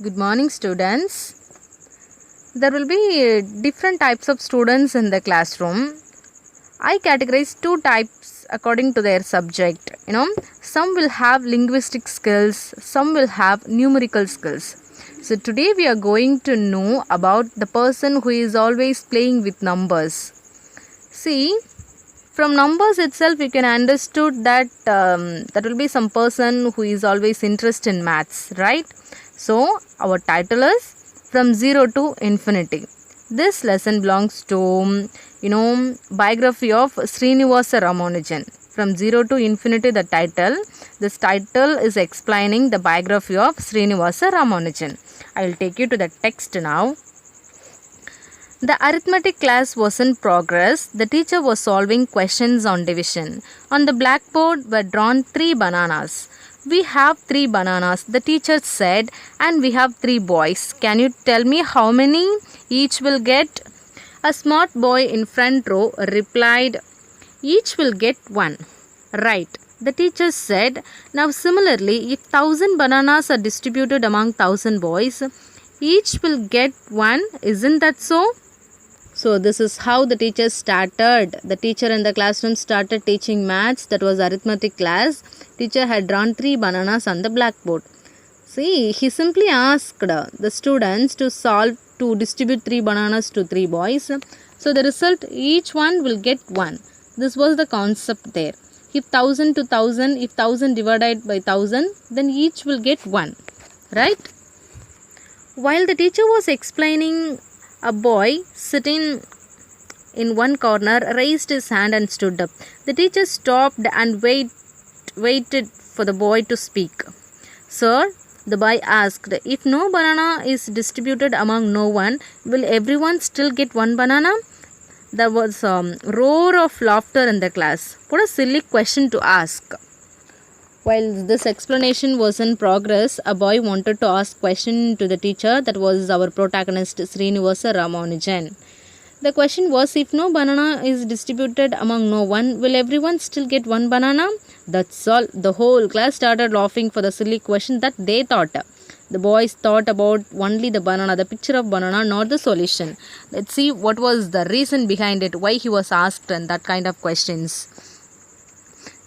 Good morning, students. There will be different types of students in the classroom. I categorize two types according to their subject. Some will have linguistic skills, some will have numerical skills. So today we are going to know about the person who is always playing with numbers. See, from numbers itself you can understood that that will be some person who is always interested in maths, right? So our title is From Zero to Infinity. This lesson belongs to biography of Srinivasa Ramanujan. From Zero to Infinity, this title is explaining the biography of Srinivasa Ramanujan. I will take you to the text now. The arithmetic class was in progress. The teacher was solving questions on division. On the blackboard were drawn 3 bananas. We have 3 bananas, the teacher said, and we have 3 boys. Can you tell me how many each will get? A smart boy in front row replied, each will get 1. Right, the teacher said. Now similarly, if 1000 bananas are distributed among 1000 boys, each will get 1. Isn't that so? So this is how the teacher started. The teacher in the classroom started teaching maths. That was arithmetic class. Teacher had drawn 3 bananas on the blackboard. See, he simply asked the students to distribute 3 bananas to 3 boys. So the result, each one will get 1. This was the concept there. If 1000 to 1000, if 1000 divided by 1000, then each will get 1. Right? While the teacher was explaining, a boy sitting in one corner raised his hand and stood up. The teacher stopped and waited for the boy to speak. Sir, the boy asked, if no banana is distributed among no one, will everyone still get 1 banana? There was a roar of laughter in the class. What a silly question to ask. While this explanation was in progress, a boy wanted to ask question to the teacher. That was our protagonist Srinivasa Ramanujan. The question was, if no banana is distributed among no one, will everyone still get 1 banana? That's all. The whole class started laughing for the silly question that they thought. The boys thought about only the banana, the picture of banana, not the solution. Let's see what was the reason behind it, why he was asked and that kind of questions.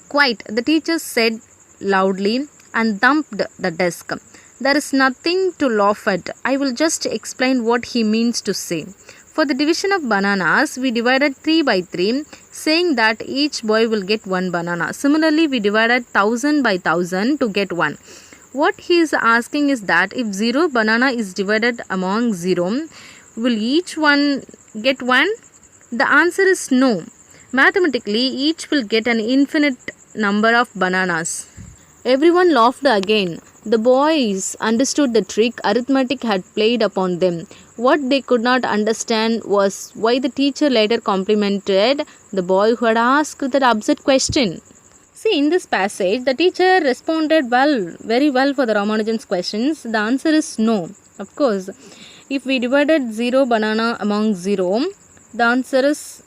Quite, the teacher said loudly and thumped the desk. There is nothing to laugh at. I will just explain what he means to say. For the division of bananas, we divided 3 by 3, saying that each boy will get 1 banana. Similarly, we divided 1000 by 1000 to get 1. What he is asking is that if 0 banana is divided among 0, will each one get 1? The answer is no. Mathematically, each will get an infinite number of bananas. Everyone laughed again. The boys understood the trick arithmetic had played upon them. What they could not understand was why the teacher later complimented the boy who had asked that absurd question. See, in this passage, the teacher responded very well for the Ramanujan's questions. The answer is no. Of course, if we divided 0 banana among 0, the answer is,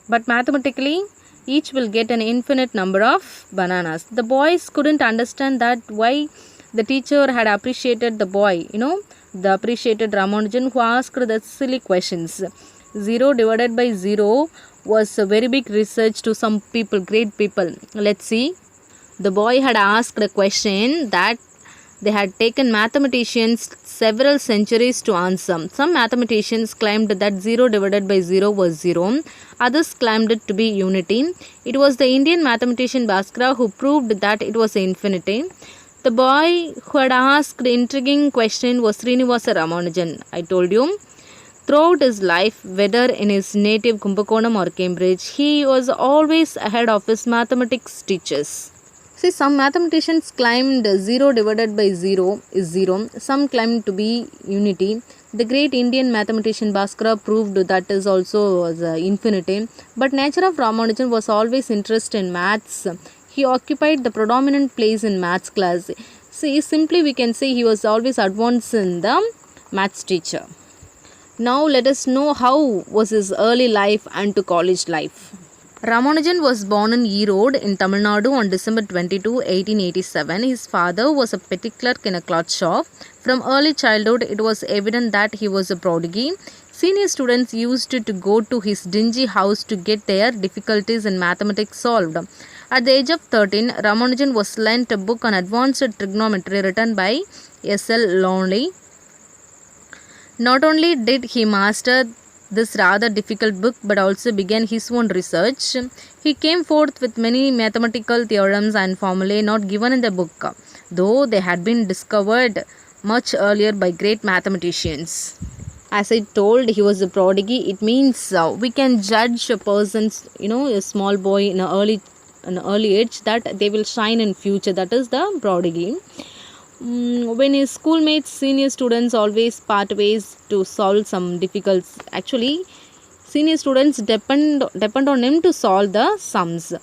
but mathematically, each will get an infinite number of bananas. The boys couldn't understand that why the teacher had appreciated the boy, the appreciated Ramanujan who asked the silly questions. 0 divided by 0 was a very big research to some people, great people. Let's see. The boy had asked a question that they had taken mathematicians several centuries to answer. Some mathematicians claimed that 0 divided by 0 was 0. Others claimed it to be unity. It was the Indian mathematician Bhaskara who proved that it was infinity. The boy who had asked the intriguing question was Srinivasa Ramanujan. I told you. Throughout his life, whether in his native Kumbakonam or Cambridge, he was always ahead of his mathematics teachers. See, some mathematicians claimed 0 divided by 0 is 0. Some claimed to be unity. The great Indian mathematician Bhaskara proved that is also was infinity. But nature of Ramanujan was always interested in maths. He occupied the predominant place in maths class. See, simply we can say he was always advanced in the maths teacher. Now let us know how was his early life and to college life. Ramanujan was born in Erode in Tamil Nadu on December 22, 1887. His father was a petty clerk in a cloth shop. From early childhood, it was evident that he was a prodigy. Senior students used to go to his dingy house to get their difficulties in mathematics solved. At the age of 13, Ramanujan was lent a book on advanced trigonometry written by S.L. Lonely. Not only did he master this rather difficult book but also began his own research. He came forth with many mathematical theorems and formulae not given in the book, though they had been discovered much earlier by great mathematicians. As I told, he was a prodigy. It means we can judge a person's, a small boy in an early age, that they will shine in future. That is the prodigy. When his schoolmates, senior students always part ways to solve some difficulties. Actually, senior students depend on him to solve the sums.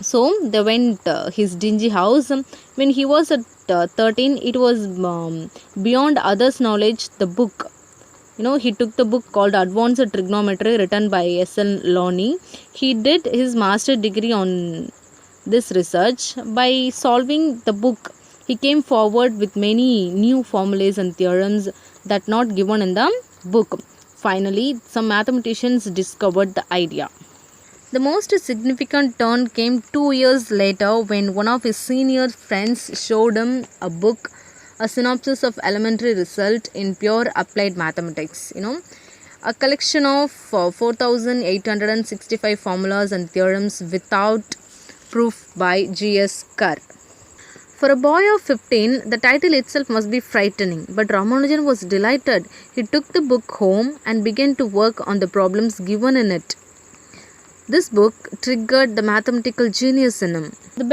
So they went his dingy house. When he was at 13, it was beyond others' knowledge. The book, he took the book called Advanced Trigonometry written by S.L. Loney. He did his master degree on this research. By solving the book, he came forward with many new formulas and theorems that not given in the book. Finally, some mathematicians discovered the idea. The most significant turn came 2 years later when one of his senior friends showed him a book, a synopsis of elementary result in pure applied mathematics. A collection of 4,865 formulas and theorems without proof by G.S. Kerr. For a boy of 15, the title itself must be frightening, but Ramanujan was delighted. He took the book home and began to work on the problems given in it. This book triggered the mathematical genius in him. The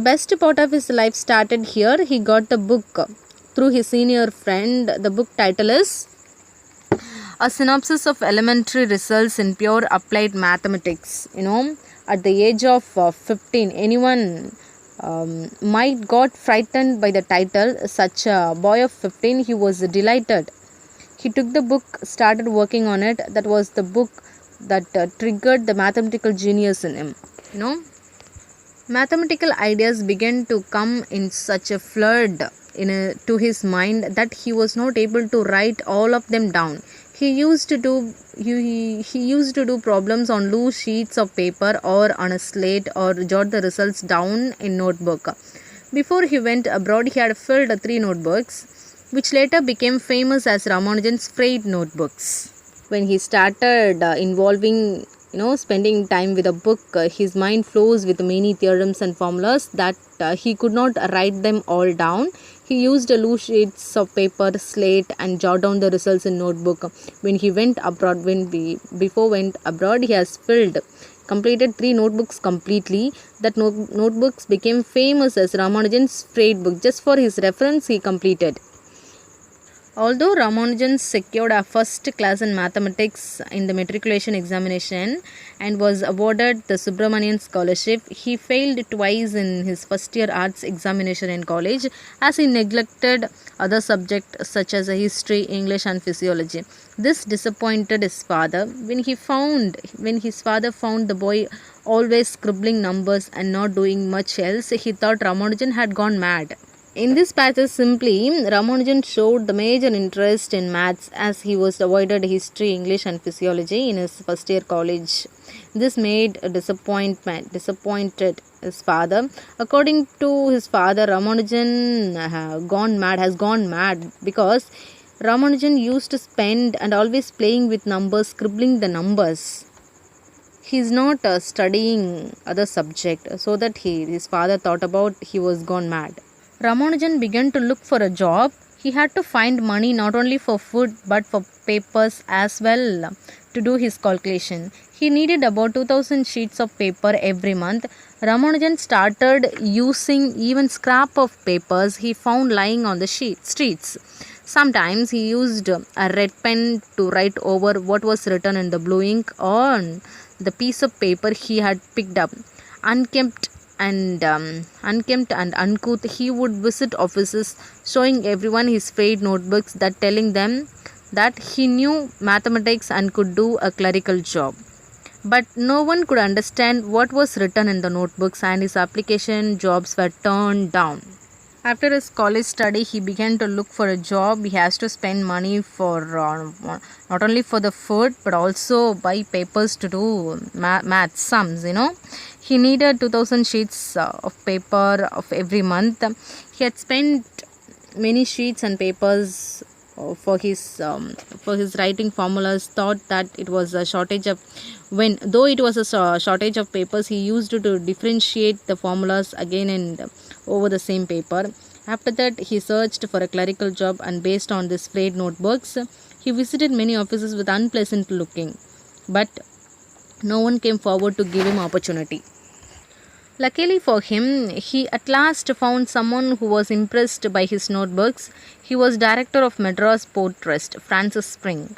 best part of his life started here. He got the book through his senior friend. The book title is A Synopsis of Elementary Results in Pure Applied Mathematics. At the age of 15, anyone might got frightened by the title. Such a boy of 15, he was delighted. He took the book, started working on it. That was the book that triggered the mathematical genius in him. Mathematical ideas began to come in such a flood to his mind that he was not able to write all of them down. He used to do problems on loose sheets of paper or on a slate, or jot the results down in notebook. Before he went abroad, he had filled 3 notebooks, which later became famous as Ramanujan's freight notebooks. When he started spending time with a book, his mind flows with many theorems and formulas that he could not write them all down. He used loose sheets of paper, slate, and jot down the results in notebook. When he went abroad, he has completed 3 notebooks completely. That notebooks became famous as Ramanujan's freight book. Just for his reference, he completed. Although Ramanujan secured a first class in mathematics in the matriculation examination and was awarded the Subramanian Scholarship, he failed twice in his first year arts examination in college, as he neglected other subjects such as history, English and physiology. This disappointed his father. When his father found the boy always scribbling numbers and not doing much else, he thought Ramanujan had gone mad. In this passage simply, Ramanujan showed the major interest in maths, as he was avoided history, English and physiology in his first year college. This made disappointed his father. According to his father, Ramanujan has gone mad because Ramanujan used to spend and always playing with numbers, scribbling the numbers. He is not studying other subject, so that his father thought about he was gone mad. Ramanujan began to look for a job. He had to find money not only for food but for papers as well to do his calculation. He needed about 2,000 sheets of paper every month. Ramanujan started using even scrap of papers he found lying on the streets. Sometimes he used a red pen to write over what was written in the blue ink on the piece of paper he had picked up. Unkempt and uncouth, he would visit offices showing everyone his freight notebooks, telling them that he knew mathematics and could do a clerical job. But no one could understand what was written in the notebooks, and his application jobs were turned down. After his college study, he began to look for a job. He has to spend money for not only for the food but also buy papers to do math sums. He needed 2000 sheets of paper of every month. He had spent many sheets and papers for his writing formulas. Thought that it was a shortage of when though it was a shortage of papers, he used to differentiate the formulas again and over the same paper. After that, he searched for a clerical job, and based on these frayed notebooks, he visited many offices with unpleasant looking, but no one came forward to give him opportunity. Luckily for him, he at last found someone who was impressed by his notebooks. He was director of Madras Port Trust, Francis Spring,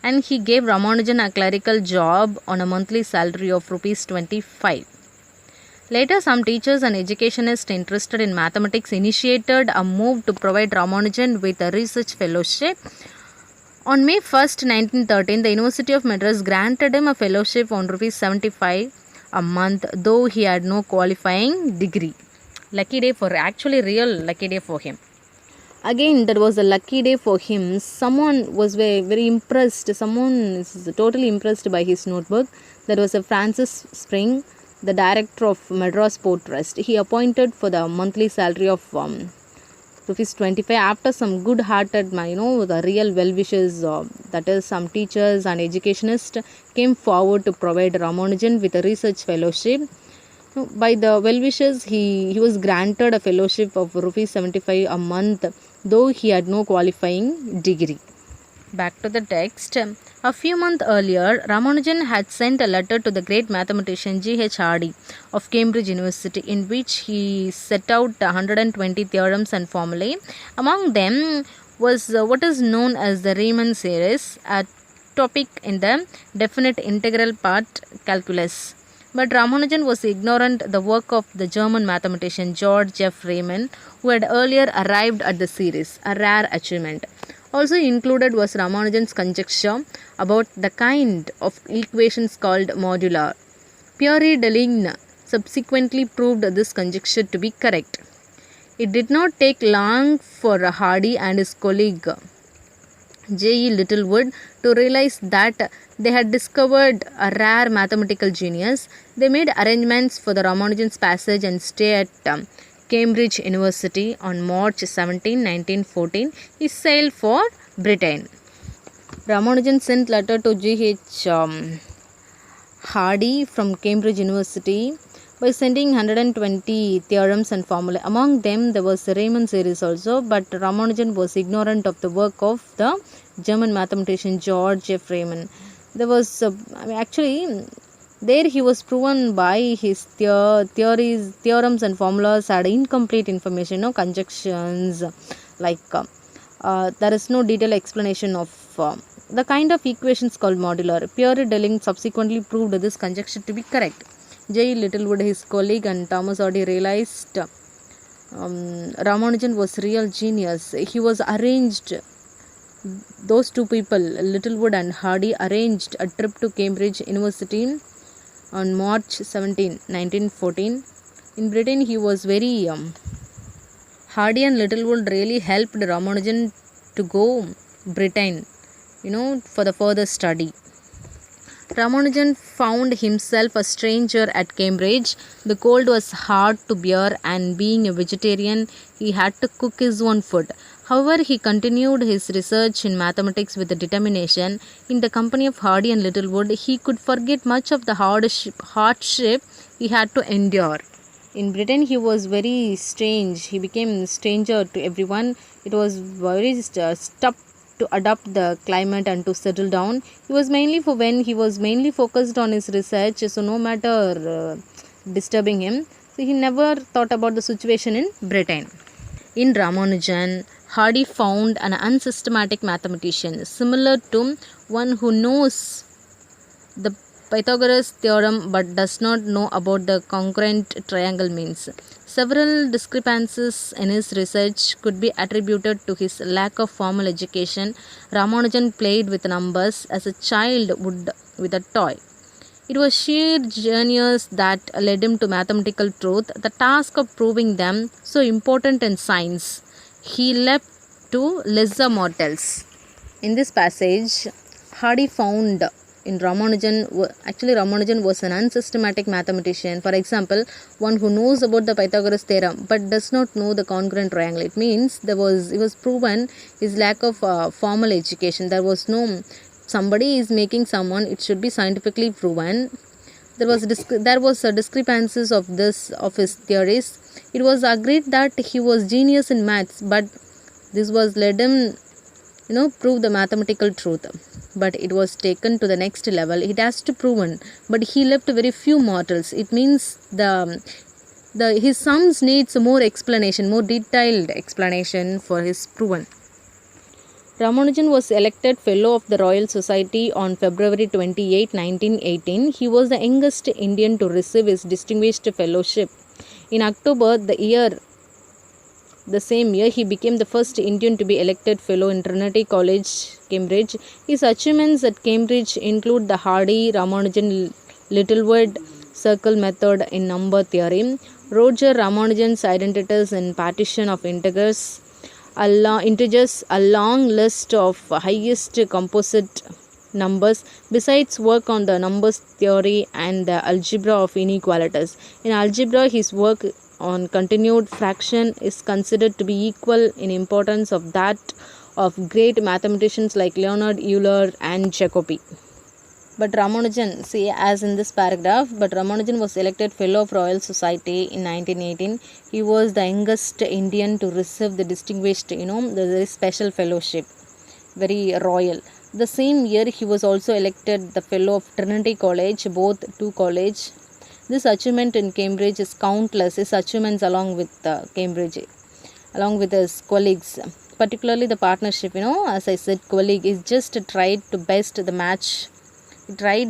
and he gave Ramanujan a clerical job on a monthly salary of rupees 25. Later, some teachers and educationists interested in mathematics initiated a move to provide Ramanujan with a research fellowship. On May 1st, 1913, the University of Madras granted him a fellowship on rupees 75 a month, though he had no qualifying degree. Lucky day for actually real lucky day for him. Again, that was a lucky day for him. Someone was very, very impressed. Someone is totally impressed by his notebook. That was a Francis Spring, the director of Madras Port Trust. He appointed for the monthly salary of rupees 25. After some good-hearted, the real well-wishers, that is some teachers and educationists came forward to provide Ramanujan with a research fellowship. By the well-wishers, he was granted a fellowship of rupees 75 a month, though he had no qualifying degree. Back to the text. A few months earlier, Ramanujan had sent a letter to the great mathematician G.H. Hardy of Cambridge University, in which he set out 120 theorems and formulae. Among them was what is known as the Riemann series, a topic in the definite integral part calculus. But Ramanujan was ignorant the work of the German mathematician George F. Riemann, who had earlier arrived at the series, a rare achievement. Also included was Ramanujan's conjecture about the kind of equations called modular. Pierre Deligne subsequently proved this conjecture to be correct. It did not take long for Hardy and his colleague J.E. Littlewood to realize that they had discovered a rare mathematical genius. They made arrangements for the Ramanujan's passage and stay at Cambridge University. On March 17, 1914, he sailed for Britain. Ramanujan sent letter to G.H. Hardy from Cambridge University by sending 120 theorems and formulae. Among them, there was the Riemann series also, but Ramanujan was ignorant of the work of the German mathematician George F. Riemann. There was there he was proven by his theorems and formulas had incomplete information, no conjunctions, like there is no detailed explanation of the kind of equations called modular. Pierre Deligne subsequently proved this conjecture to be correct. J. Littlewood, his colleague, and Thomas Hardy realized Ramanujan was real genius. He was arranged. Those two people, Littlewood and Hardy, arranged a trip to Cambridge University on March 17, 1914. In Britain, he was very Hardy and Littlewood really helped Ramanujan to go Britain, for the further study. Ramanujan found himself a stranger at Cambridge. The cold was hard to bear, and being a vegetarian, he had to cook his own food. However, he continued his research in mathematics with determination. In the company of Hardy and Littlewood, he could forget much of the hardship he had to endure. In Britain, he was very strange. He became stranger to everyone. It was very tough to adapt the climate and to settle down. He was mainly focused on his research, so no matter disturbing him, so he never thought about the situation in Britain. In Ramanujan, Hardy found an unsystematic mathematician, similar to one who knows the Pythagoras theorem but does not know about the congruent triangle means. Several discrepancies in his research could be attributed to his lack of formal education. Ramanujan played with numbers as a child would with a toy. It was sheer genius that led him to mathematical truth, the task of proving them so important in science. He left to lesser mortals. In this passage, Hardy found in Ramanujan was an unsystematic mathematician. For example, one who knows about the Pythagoras theorem but does not know the congruent triangle. It means it was proven his lack of formal education. There was no somebody is making someone, it should be scientifically proven. There was discrepancies of his theories. It was agreed that he was genius in maths, but this was led him prove the mathematical truth. But it was taken to the next level. It has to proven, but he left very few mortals. It means his sums needs more explanation, more detailed explanation for his proven. Ramanujan was elected Fellow of the Royal Society on February 28, 1918. He was the youngest Indian to receive his distinguished fellowship. In October, the same year, he became the first Indian to be elected Fellow in Trinity College, Cambridge. His achievements at Cambridge include the Hardy, Ramanujan, Littlewood circle method in number theory, Roger Ramanujan's identities in partition of integers, a long list of highest composite numbers, besides work on the numbers theory and the algebra of inequalities. In algebra, his work on continued fraction is considered to be equal in importance of that of great mathematicians like Leonhard Euler and Jacobi. But Ramanujan, see as in this paragraph, but Ramanujan was elected Fellow of Royal Society in 1918. He was the youngest Indian to receive the distinguished, the very special fellowship, very royal. The same year, he was also elected the Fellow of Trinity College, both two college. This achievement in Cambridge is countless. His achievements along with Cambridge, along with his colleagues, particularly the partnership. As I said, colleague is just tried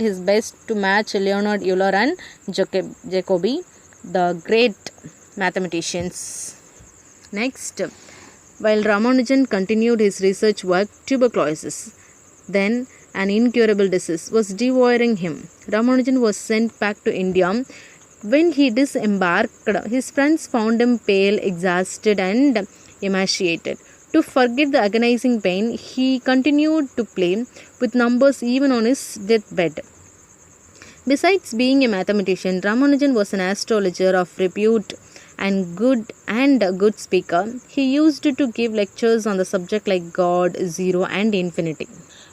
his best to match Leonhard Euler and Jacobi, the great mathematicians. Next, while Ramanujan continued his research work, tuberculosis, then an incurable disease, was devouring him. Ramanujan was sent back to India. When he disembarked, his friends found him pale, exhausted, and emaciated. To forget the agonizing pain, he continued to play with numbers even on his deathbed. Besides being a mathematician, Ramanujan was an astrologer of repute and a good speaker. He used to give lectures on the subject like God, zero, and infinity.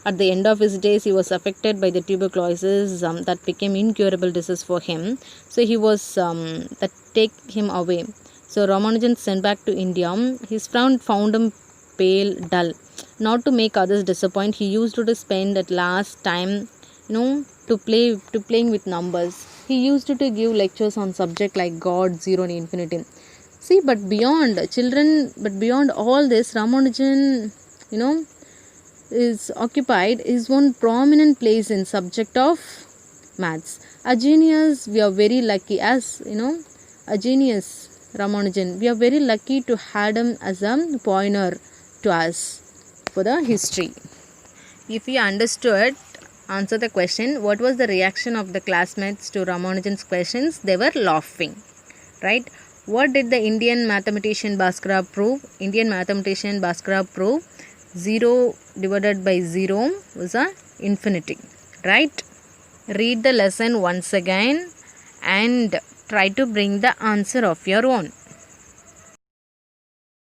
At the end of his days, he was affected by the tuberculosis that became incurable disease for him. So he was that take him away. So Ramanujan sent back to India. His friend found him pale, dull. Not to make others disappoint, he used to spend at last time, to playing with numbers. He used to give lectures on subject like God, zero, and infinity. See, but beyond all this, Ramanujan, is occupied his one prominent place in subject of maths. A genius, we are very lucky, a genius, Ramanujan, we are very lucky to have him as a pioneer to us for the history. If you understood, answer the question. What was the reaction of the classmates to Ramanujan's questions? They were laughing, right? What did the Indian mathematician Bhaskara prove? 0 divided by 0 was a infinity, right? Read the lesson once again and try to bring the answer of your own.